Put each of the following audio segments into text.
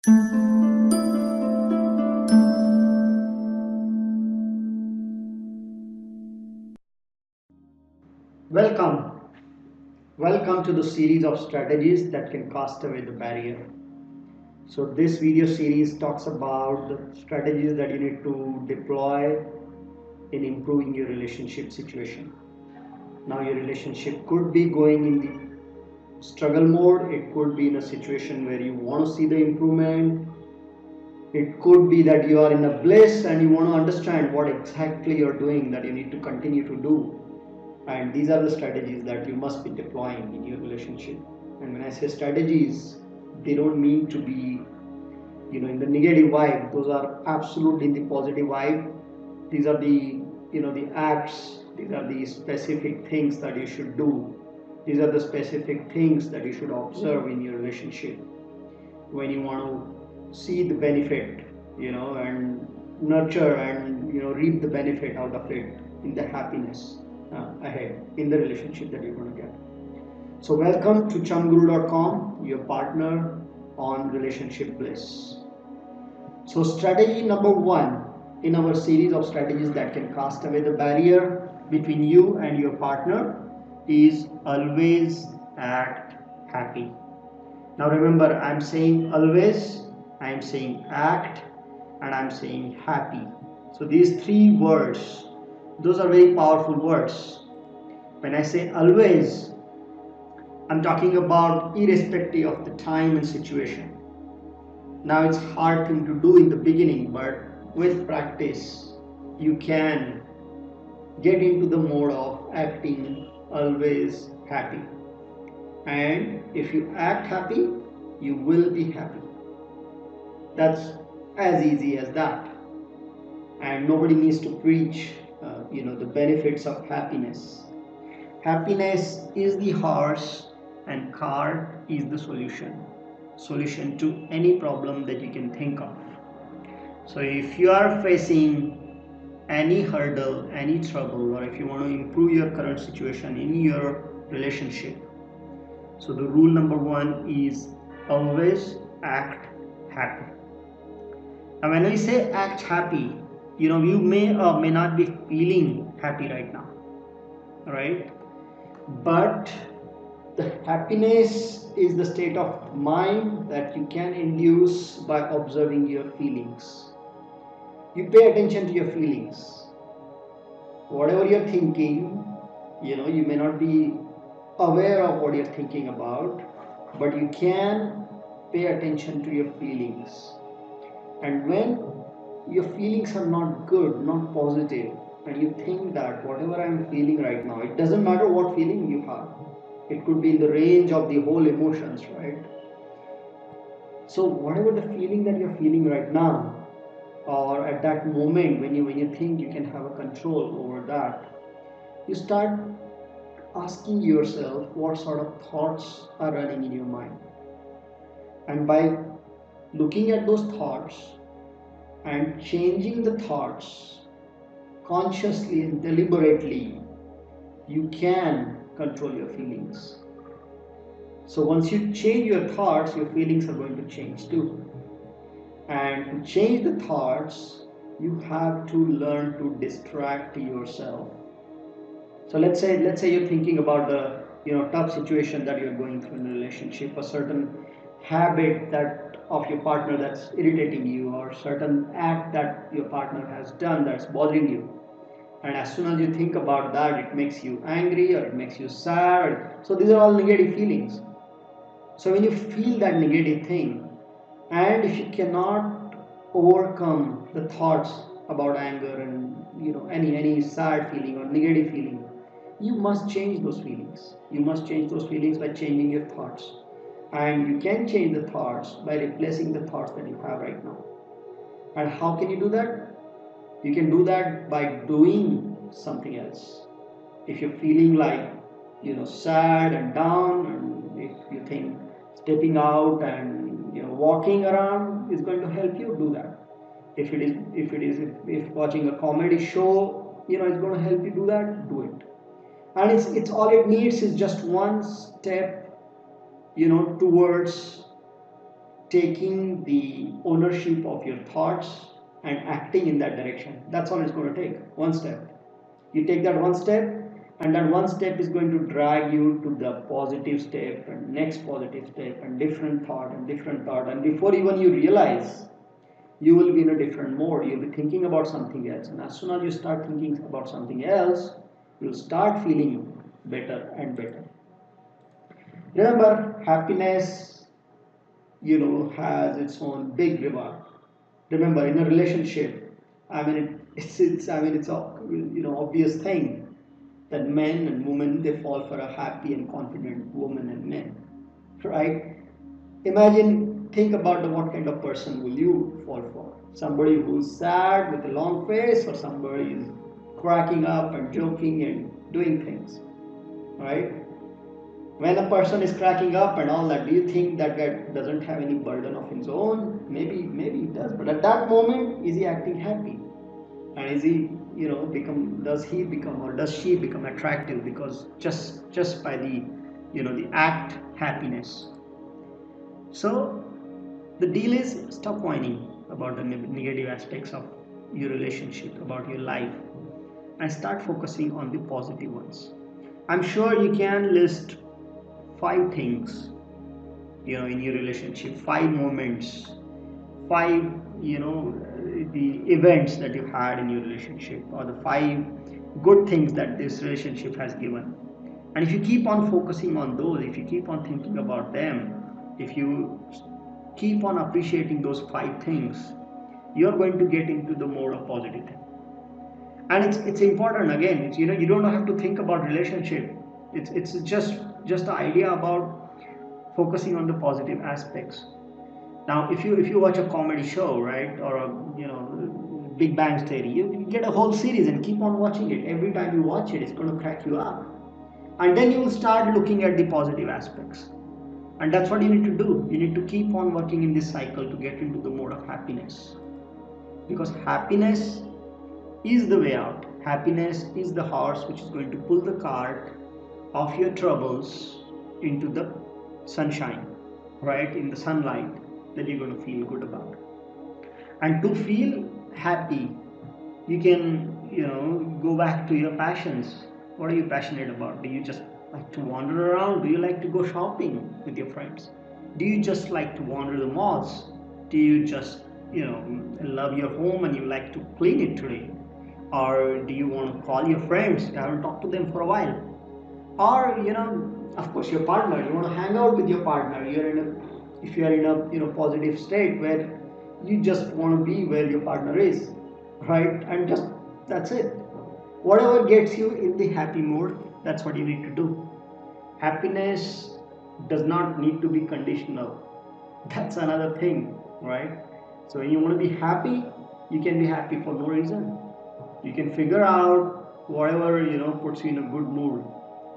Welcome. Welcome to the series of strategies that can cast away the barrier. So this video series talks about the strategies that you need to deploy in improving your relationship situation. Now your relationship could be going in the struggle mode, it could be in a situation where you want to see the improvement, it could be that you are in a bliss and you want to understand what exactly you're doing that you need to continue to do. And these are the strategies that you must be deploying in your relationship. And when I say strategies, they don't mean to be in the negative vibe. Those are absolutely in the positive vibe. These are the acts, these are the specific things that you should do. These are the specific things that you should observe in your relationship when you want to see the benefit, and nurture and reap the benefit out of it in the happiness ahead in the relationship that you're going to get. So welcome to chamguru.com, your partner on relationship bliss. So strategy number 1 in our series of strategies that can cast away the barrier between you and your partner is always act happy. Now remember, I'm saying always, I'm saying act, and I'm saying happy. So these 3 words, those are very powerful words. When I say always, I'm talking about irrespective of the time and situation. Now it's hard thing to do in the beginning, but with practice, you can get into the mode of acting always happy. And if you act happy, you will be happy. That's as easy as that. And nobody needs to preach, the benefits of happiness. Happiness is the horse and car is the solution to any problem that you can think of. So if you are facing any hurdle, any trouble, or if you want to improve your current situation in your relationship, so the rule number 1 is always act happy. Now when we say act happy, you may or may not be feeling happy right now, right? But the happiness is the state of mind that you can induce by observing your feelings. You pay attention to your feelings. Whatever you're thinking, you may not be aware of what you're thinking about, but you can pay attention to your feelings. And when your feelings are not good, not positive, and you think that whatever I'm feeling right now, it doesn't matter what feeling you have, it could be in the range of the whole emotions, right? So whatever the feeling that you're feeling right now, or at that moment when you think you can have a control over that, you start asking yourself what sort of thoughts are running in your mind. And by looking at those thoughts and changing the thoughts consciously and deliberately, you can control your feelings. So once you change your thoughts, your feelings are going to change too. And to change the thoughts, you have to learn to distract yourself. So let's say you're thinking about the tough situation that you're going through in a relationship, a certain habit that of your partner that's irritating you, or certain act that your partner has done that's bothering you. And as soon as you think about that, it makes you angry or it makes you sad. So these are all negative feelings. So when you feel that negative thing, and if you cannot overcome the thoughts about anger and any sad feeling or negative feeling, you must change those feelings. You must change those feelings by changing your thoughts. And you can change the thoughts by replacing the thoughts that you have right now. And how can you do that? You can do that by doing something else. If you're feeling like sad and down, and if you think stepping out and walking around is going to help you, do that. If watching a comedy show is going to help you do that, do it. And it's all it needs is just one step towards taking the ownership of your thoughts and acting in that direction. That's all it's going to take. One step. You take that one step, and that one step is going to drag you to the positive step and next positive step and different thought and different thought. And before even you realize, you will be in a different mode. You'll be thinking about something else. And as soon as you start thinking about something else, you'll start feeling better and better. Remember, happiness, has its own big reward. Remember, in a relationship, it's a obvious thing that men and women, they fall for a happy and confident woman and men, right? Think about what kind of person will you fall for? Somebody who's sad with a long face, or somebody who's cracking up and joking and doing things, right? When a person is cracking up and all that, do you think that guy doesn't have any burden of his own? Maybe he does, but at that moment, is he acting happy? And is he, does he become or does she become attractive because just by the act happiness? So the deal is, stop whining about the negative aspects of your relationship, about your life, and start focusing on the positive ones. I'm sure you can list 5 things, in your relationship, 5 moments, 5, the events that you had in your relationship, or the 5 good things that this relationship has given. And if you keep on focusing on those, if you keep on thinking about them, if you keep on appreciating those 5 things, you're going to get into the mode of positive thing. And it's important, again, you don't have to think about relationship. It's just the idea about focusing on the positive aspects. Now, if you watch a comedy show, right, or a Big Bang Theory, you get a whole series and keep on watching it. Every time you watch it, it's going to crack you up, and then you will start looking at the positive aspects. And that's what you need to do. You need to keep on working in this cycle to get into the mode of happiness, because happiness is the way out. Happiness is the horse which is going to pull the cart of your troubles into the sunshine, right, in the sunlight that you're going to feel good about. And to feel happy, you can go back to your passions. What are you passionate about? Do you just like to wander around? Do you like to go shopping with your friends? Do you just like to wander the malls? Do you just love your home and you like to clean it today? Or do you want to call your friends? You haven't talked to them for a while. Or of course, your partner, you want to hang out with your partner. If you are in a positive state where you just want to be where your partner is, right? And just, that's it. Whatever gets you in the happy mood, that's what you need to do. Happiness does not need to be conditional. That's another thing, right? So when you want to be happy, you can be happy for no reason. You can figure out whatever puts you in a good mood.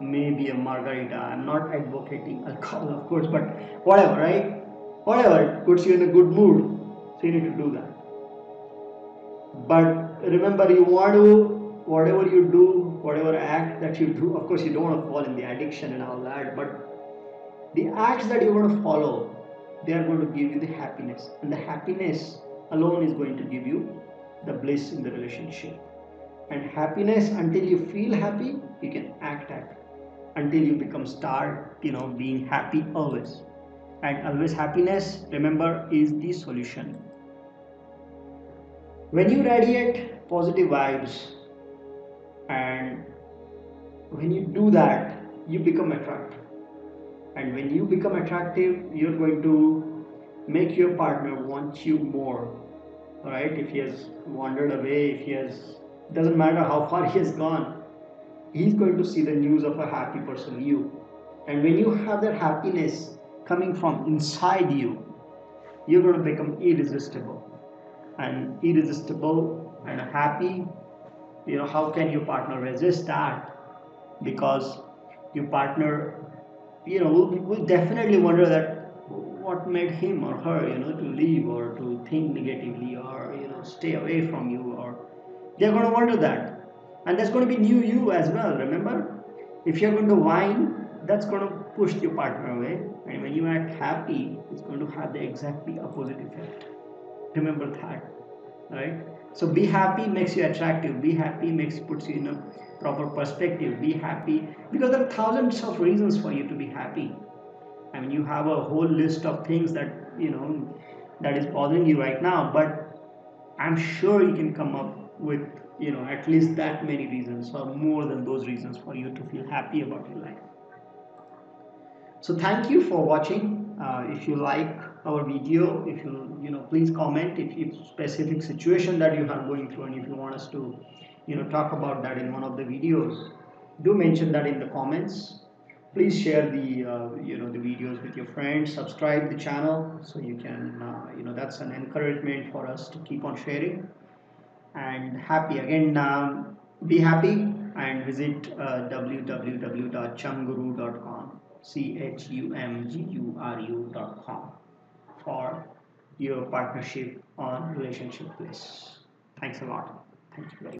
Maybe a margarita. I'm not advocating alcohol, of course, but whatever, right? Whatever puts you in a good mood. So you need to do that. But remember, you want to, whatever you do, whatever act that you do, of course you don't want to fall in the addiction and all that, but the acts that you want to follow, they are going to give you the happiness. And the happiness alone is going to give you the bliss in the relationship. And happiness, until you feel happy, you can act. Until you start being happy always. And always happiness, remember, is the solution. When you radiate positive vibes, and when you do that, you become attractive. And when you become attractive, you're going to make your partner want you more. Right? If he has wandered away, doesn't matter how far he has gone, he's going to see the news of a happy person, you. And when you have that happiness coming from inside you, you're going to become irresistible. And irresistible and happy, how can your partner resist that? Because your partner, will definitely wonder that what made him or her, to leave or to think negatively or, stay away from you, or they're going to wonder that. And that's going to be new you as well. Remember, if you're going to whine, that's going to push your partner away. and when you act happy, it's going to have the exactly opposite effect. Remember that, right? So be happy makes you attractive. Be happy puts you in a proper perspective. Be happy because there are thousands of reasons for you to be happy. I mean, you have a whole list of things that that is bothering you right now, but I'm sure you can come up with at least that many reasons or more than those reasons for you to feel happy about your life. So thank you for watching. If you like our video, if please comment if specific situation that you are going through, and if you want us to talk about that in one of the videos, do mention that in the comments. Please share the the videos with your friends. Subscribe the channel so you can that's an encouragement for us to keep on sharing. And happy again, be happy and visit www.chumguru.com, chumguru.com, for your partnership on relationship bliss. Thanks a lot. Thank you very much.